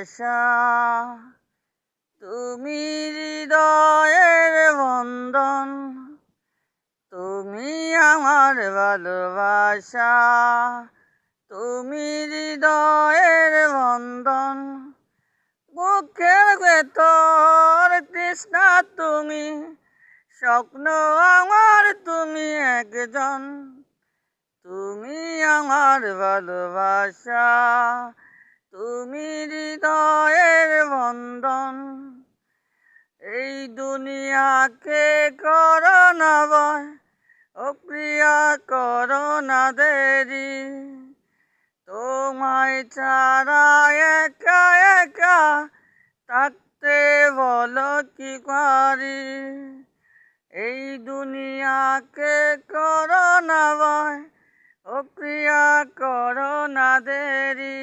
ভালোবাসা, তুমি হৃদয়ের বন্ধন, তুমি আমার ভালোবাসা, তুমি হৃদয়ের বন্ধন, বুকের ভেতর তৃষ্ণা তুমি, স্বপ্ন আমার তুমি একজন, তুমি আমার ভালোবাসা, তুমি হৃদয়ের বন্ধন। এই দুনিয়াকে করো না ভয়, ও প্রিয়া করো না দেরি, তোমায় ছাড়া একা একা থাকতে বলো কি পারি। এই দুনিয়াকে করো না ভয়, ও প্রিয়া করো না দেরি।